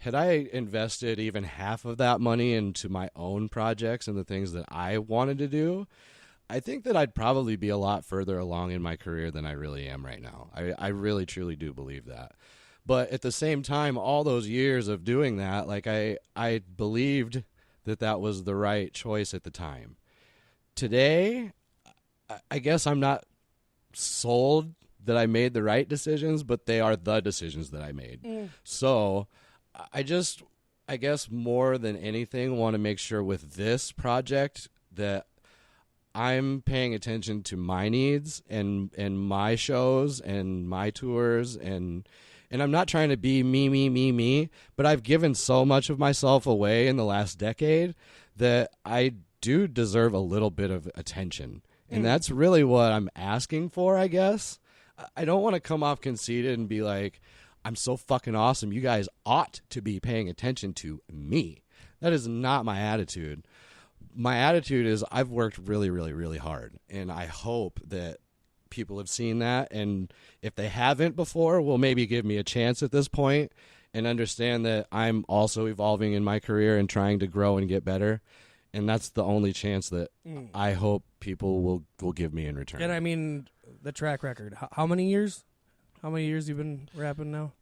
had I invested even half of that money into my own projects and the things that I wanted to do, I think that I'd probably be a lot further along in my career than I really am right now. I really, truly do believe that. But at the same time, all those years of doing that, like I believed that was the right choice at the time. Today, I guess I'm not sold that I made the right decisions, but they are the decisions that I made. So I guess more than anything, want to make sure with this project that I'm paying attention to my needs and my shows and my tours, and I'm not trying to be me, but I've given so much of myself away in the last decade that I do deserve a little bit of attention. And that's really what I'm asking for, I guess. I don't want to come off conceited and be like, I'm so fucking awesome. You guys ought to be paying attention to me. That is not my attitude. My attitude is I've worked really, really, really hard. And I hope that people have seen that. And if they haven't before, will maybe give me a chance at this point and understand that I'm also evolving in my career and trying to grow and get better. And that's the only chance that I hope people will give me in return. And I mean, the track record. How many years? How many years you been rapping now?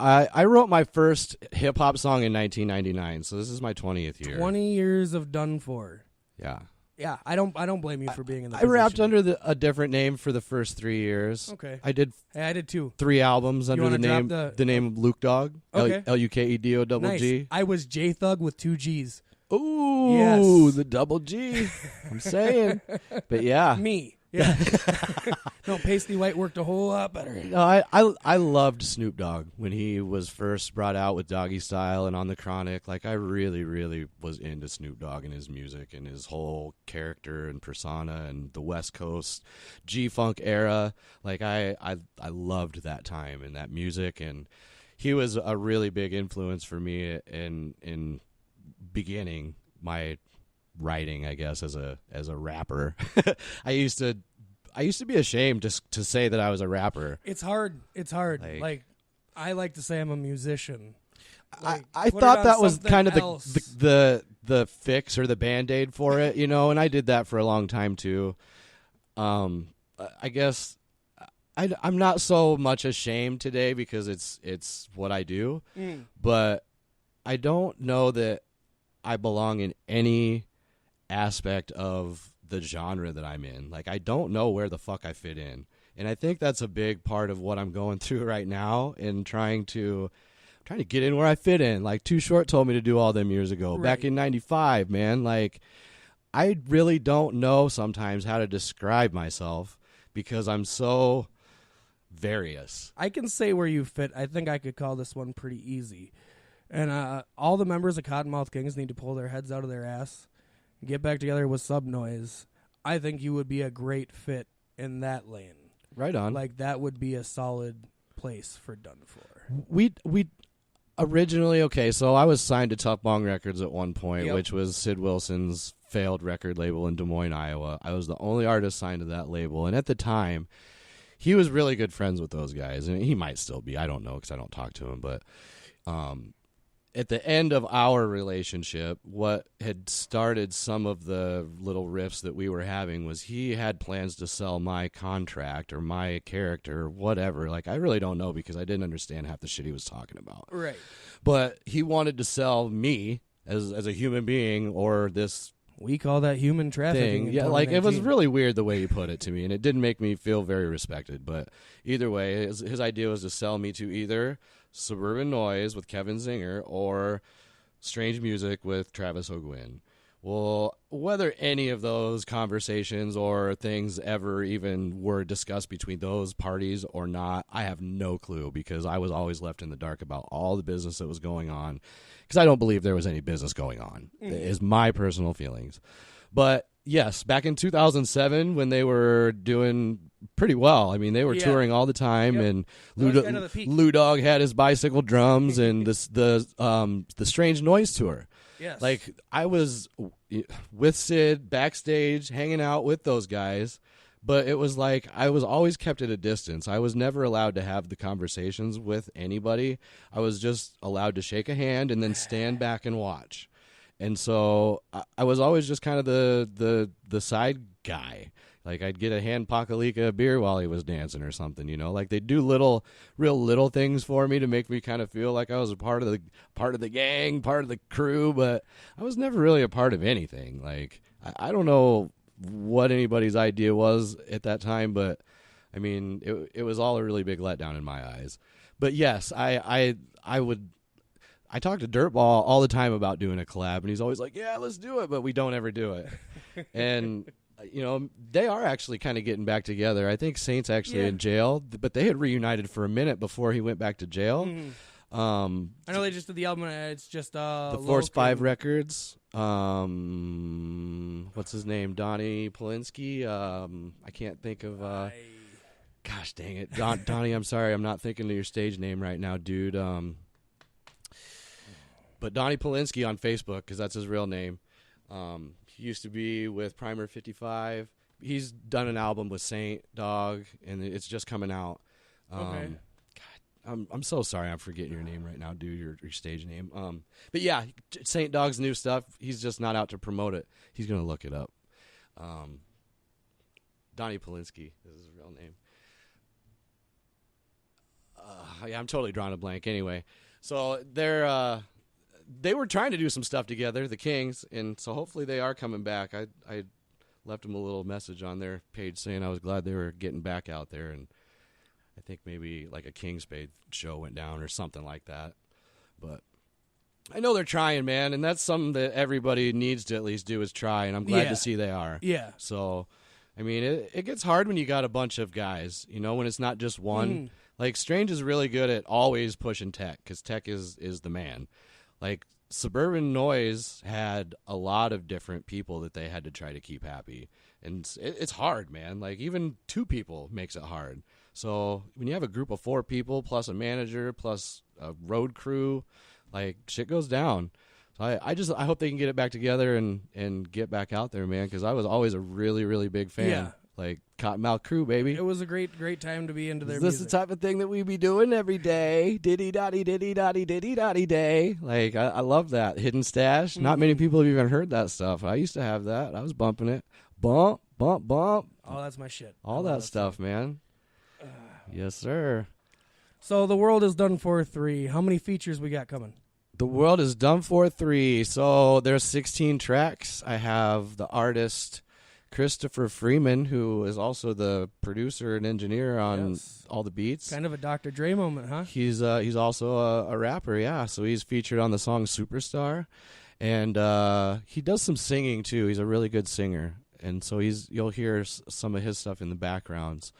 I wrote my first hip-hop song in 1999, so this is my 20th year. 20 years of Dunfore. Yeah. Yeah, I don't blame you for being in the I rapped under a different name for the first 3 years. Okay. I did I did too. 3 albums under the name Luke Dog. Okay. Lukedo Nice. G. I was J Thug with 2 G's. Ooh, yes. The double G. I'm saying. But yeah. Me. Yeah. No, Pasty White worked a whole lot better. No, I loved Snoop Dogg when he was first brought out with Doggy Style and on the Chronic. Like, I really, really was into Snoop Dogg and his music and his whole character and persona and the West Coast G-Funk era. Like, I loved that time and that music, and he was a really big influence for me in beginning my writing, I guess, as a rapper. I used to be ashamed just to say that I was a rapper. It's hard. Like I like to say I'm a musician. Like, I thought that was kind of else. the fix or the Band-Aid for it, and I did that for a long time too. I guess I'm not so much ashamed today because it's what I do, but I don't know that I belong in any aspect of the genre that I'm in. Like, I don't know where the fuck I fit in. And I think that's a big part of what I'm going through right now in trying to get in where I fit in. Like, Too Short told me to do all them years ago. Right. Back in 95, man. Like, I really don't know sometimes how to describe myself because I'm so various. I can say where you fit. I think I could call this one pretty easy. And all the members of Cottonmouth Kings need to pull their heads out of their ass and get back together with Sub Noise. I think you would be a great fit in that lane. Right on. Like, that would be a solid place for Dunfore. We originally, okay, so I was signed to Tough Bong Records at one point, Yep. which was Sid Wilson's failed record label in Des Moines, Iowa. I was the only artist signed to that label, and at the time, he was really good friends with those guys, and he might still be. I don't know because I don't talk to him, but at the end of our relationship, what had started some of the little riffs that we were having was he had plans to sell my contract or my character or whatever. Like, I really don't know because I didn't understand half the shit he was talking about. Right. But he wanted to sell me as a human being or this We call that human trafficking. thing. Yeah, like, it was really weird the way he put it to me, and it didn't make me feel very respected. But either way, his idea was to sell me to either Suburban Noise with Kevin Zinger or Strange Music with Travis O'Guin. Well, whether any of those conversations or things ever even were discussed between those parties or not, I have no clue because I was always left in the dark about all the business that was going on because I don't believe there was any business going on, is my personal feelings. But yes, back in 2007 when they were doing pretty well. I mean, they were touring all the time, and Lou Dog had his bicycle drums and the Strange Noise tour. Yes. Like, I was with Sid backstage hanging out with those guys, But it was like I was always kept at a distance. I was never allowed to have the conversations with anybody. I was just allowed to shake a hand and then stand back and watch. And so I was always just kind of the side guy. Like I'd get a hand Pakalika beer while he was dancing or something, you know. Like they'd do real little things for me to make me kind of feel like I was a part of the gang, part of the crew. But I was never really a part of anything. Like I don't know what anybody's idea was at that time, but I mean, it was all a really big letdown in my eyes. But yes, I talk to Dirtball all the time about doing a collab, and he's always like, "Yeah, let's do it," but we don't ever do it. And you know, they are actually kind of getting back together. I think Saint's actually in jail, but they had reunited for a minute before he went back to jail. Mm-hmm. I know they just did the album. It's just the Force 5 Records. What's his name? Donnie Polinsky. I can't think of. Gosh dang it, Donnie. I'm sorry, I'm not thinking of your stage name right now, dude. But Donnie Polinsky on Facebook, because that's his real name. He used to be with Primer 55. He's done an album with Saint Dog, and it's just coming out. Okay. God, I'm so sorry I'm forgetting your name right now, dude, your stage name. But yeah, Saint Dog's new stuff, he's just not out to promote it. He's going to look it up. Donnie Polinsky is his real name. Yeah, I'm totally drawing a blank anyway. So they were trying to do some stuff together, the Kings, and so hopefully they are coming back. I left them a little message on their page saying I was glad they were getting back out there, and I think maybe like a King Spade show went down or something like that. But I know they're trying, man, and that's something that everybody needs to at least do is try, and I'm glad to see they are. Yeah. So, I mean, it gets hard when you got a bunch of guys, you know, when it's not just one. Mm. Like, Strange is really good at always pushing Tech, because Tech is the man. Like, Suburban Noise had a lot of different people that they had to try to keep happy. And it's hard, man. Like, even 2 people makes it hard. So, when you have a group of 4 people, plus a manager, plus a road crew, like, shit goes down. So, I hope they can get it back together and get back out there, man, because I was always a really, really big fan. Yeah. Like, Cottonmouth Crew, baby. It was a great time to be into their music. Is this the type of thing that we be doing every day? Diddy-dotty, diddy-dotty, diddy-dotty day. Like, I love that. Hidden Stash. Mm-hmm. Not many people have even heard that stuff. I used to have that. I was bumping it. Bump, bump, bump. Oh, that's my shit. All that stuff, man. Yes, sir. So, The World Is Dunfore 3. How many features we got coming? The World Is Dunfore 3. So, there's 16 tracks. I have the artist Christopher Freeman, who is also the producer and engineer on all the beats. Kind of a Dr. Dre moment, huh? He's also a rapper, yeah. So he's featured on the song Superstar, and he does some singing too. He's a really good singer, and so you'll hear some of his stuff in the backgrounds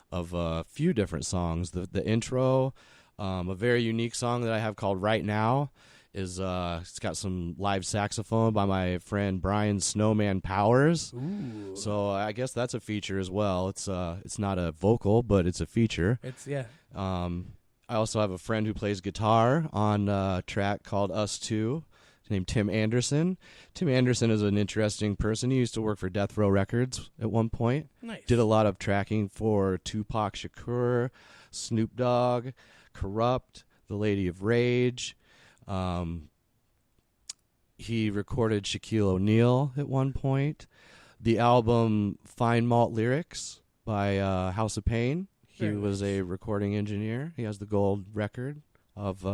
of a few different songs. The intro, a very unique song that I have called Right Now. It's got some live saxophone by my friend Brian Snowman Powers. Ooh. So I guess that's a feature as well. It's not a vocal, but it's a feature. I also have a friend who plays guitar on a track called Us Two, named Tim Anderson. Tim Anderson is an interesting person. He used to work for Death Row Records at one point. Nice. Did a lot of tracking for Tupac Shakur, Snoop Dogg, Corrupt, The Lady of Rage. He recorded Shaquille O'Neal at one point. The album Fine Malt Lyrics by House of Pain. He was a recording engineer. He has the gold record of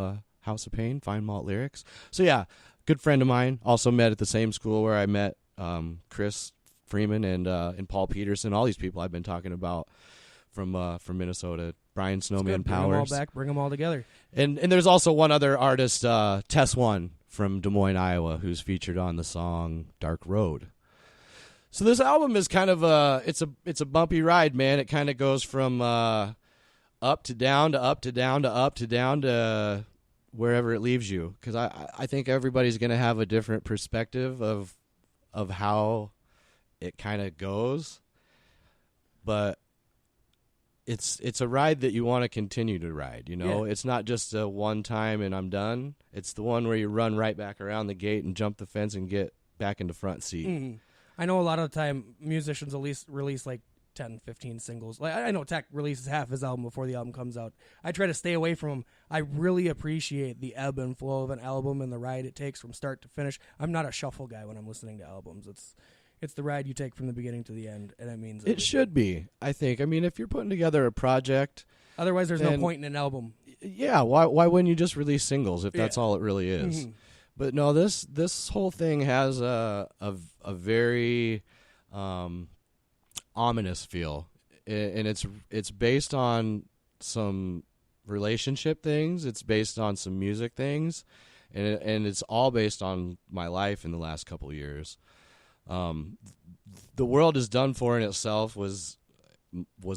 House of Pain, Fine Malt Lyrics. So yeah, good friend of mine. Also met at the same school where I met Chris Freeman and Paul Peterson. All these people I've been talking about from Minnesota. Brian Snowman Powers. Bring them all back. Bring them all together. And there's also one other artist, Tess One from Des Moines, Iowa, who's featured on the song Dark Road. So this album is kind of it's a bumpy ride, man. It kind of goes from up to down to up to down to up to down to wherever it leaves you. Because I think everybody's going to have a different perspective of how it kind of goes. But it's a ride that you want to continue to ride, you know? Yeah. It's not just a one time and I'm done. It's the one where you run right back around the gate and jump the fence and get back into front seat. Mm-hmm. I know a lot of the time musicians at least release like 10, 15 singles. Like I know Tech releases half his album before the album comes out. I try to stay away from him. I really appreciate the ebb and flow of an album and the ride it takes from start to finish. I'm not a shuffle guy when I'm listening to albums. It's the ride you take from the beginning to the end, and it means it should be. I think. I mean, if you're putting together a project, otherwise there's no point in an album. Yeah, why wouldn't you just release singles if that's all it really is? Mm-hmm. But no, this whole thing has a very ominous feel, and it's based on some relationship things. It's based on some music things, and it's all based on my life in the last couple of years. The World Is Done For in itself was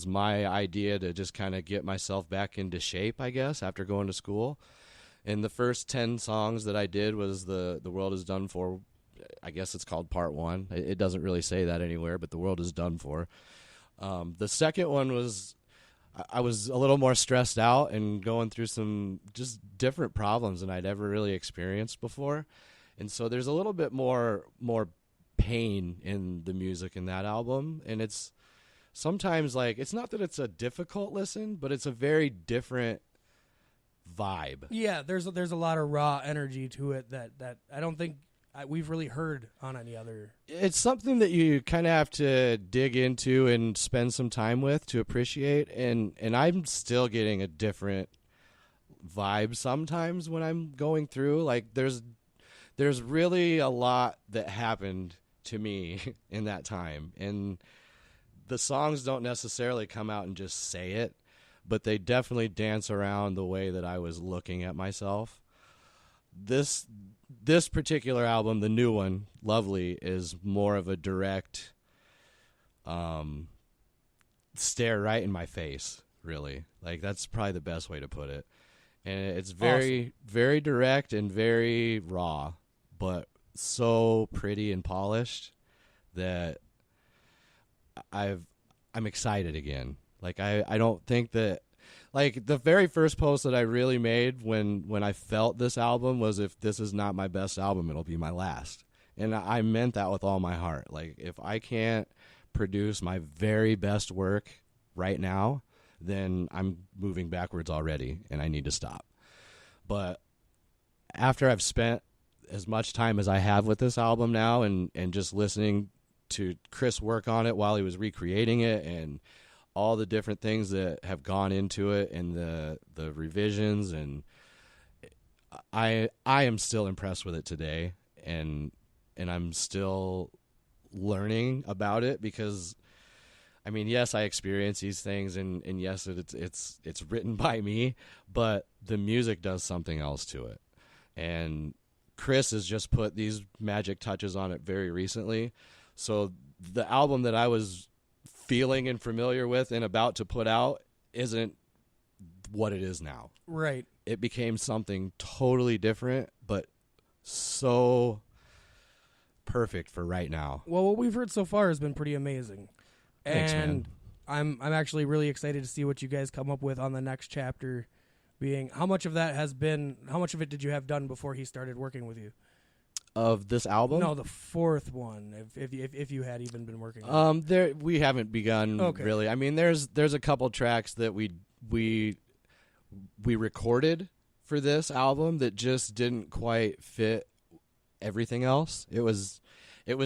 my idea to just kind of get myself back into shape, I guess, after going to school. And the first 10 songs that I did was the World Is Done For. I guess it's called Part 1. It doesn't really say that anywhere, but The World Is Done For. The second one was I was a little more stressed out and going through some just different problems than I'd ever really experienced before. And so there's a little bit more pain in the music in that album. And it's sometimes like, it's not that it's a difficult listen, but it's a very different vibe. Yeah, there's a lot of raw energy to it that I don't think we've really heard on any other. It's something that you kind of have to dig into and spend some time with to appreciate, and I'm still getting a different vibe sometimes when I'm going through. Like there's really a lot that happened to me in that time, and the songs don't necessarily come out and just say it, but they definitely dance around the way that I was looking at myself. This particular album, the new one, Lovely, is more of a direct stare right in my face, really. Like, that's probably the best way to put it. And it's very, very direct and very raw, but so pretty and polished that I'm excited again. Like, I don't think that, like, the very first post that I really made when I felt this album was, if this is not my best album, it'll be my last. And I meant that with all my heart. Like, if I can't produce my very best work right now, then I'm moving backwards already, and I need to stop. But after I've spent as much time as I have with this album now, and just listening to Chris work on it while he was recreating it, and all the different things that have gone into it, and the revisions, and I am still impressed with it today, and I'm still learning about it, because I mean, yes, I experience these things, and yes, it's written by me, but the music does something else to it. And Chris has just put these magic touches on it very recently. So the album that I was feeling and familiar with and about to put out isn't what it is now. Right. It became something totally different, but so perfect for right now. Well, what we've heard so far has been pretty amazing. Thanks, and man. I'm actually really excited to see what you guys come up with on the next chapter. Being how much of it did you have done before he started working with you? Of this album? No, the fourth one. If you had even been working on it. We haven't begun really. I mean, there's a couple tracks that we recorded for this album that just didn't quite fit everything else. It was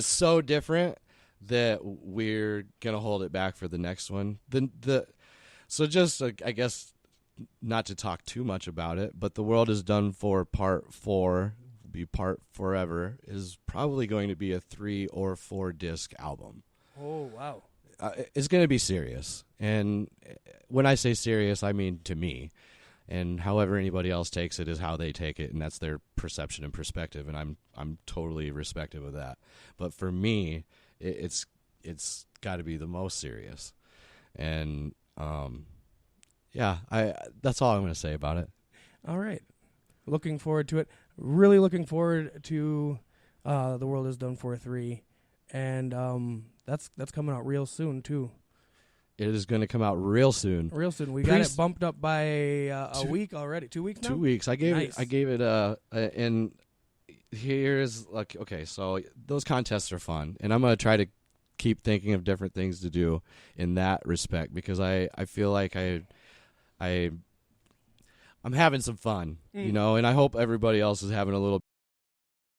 so different that we're gonna hold it back for the next one. So just I guess, not to talk too much about it, but The World Is Done For Part 4, be Part Forever, is probably going to be a 3 or 4 disc album. Oh, wow. It's going to be serious. And when I say serious, I mean to me. And however anybody else takes it is how they take it, and that's their perception and perspective, and I'm totally respectful of that. But for me, it's got to be the most serious. And yeah, that's all I'm going to say about it. All right. Looking forward to it. Really looking forward to The World Is Done For 3. And that's coming out real soon, too. It is going to come out real soon. Real soon. We got it bumped up by a week already. 2 weeks now? 2 weeks. I gave it and here's, like, okay, so those contests are fun. And I'm going to try to keep thinking of different things to do in that respect, because I feel like I'm having some fun, and I hope everybody else is having a little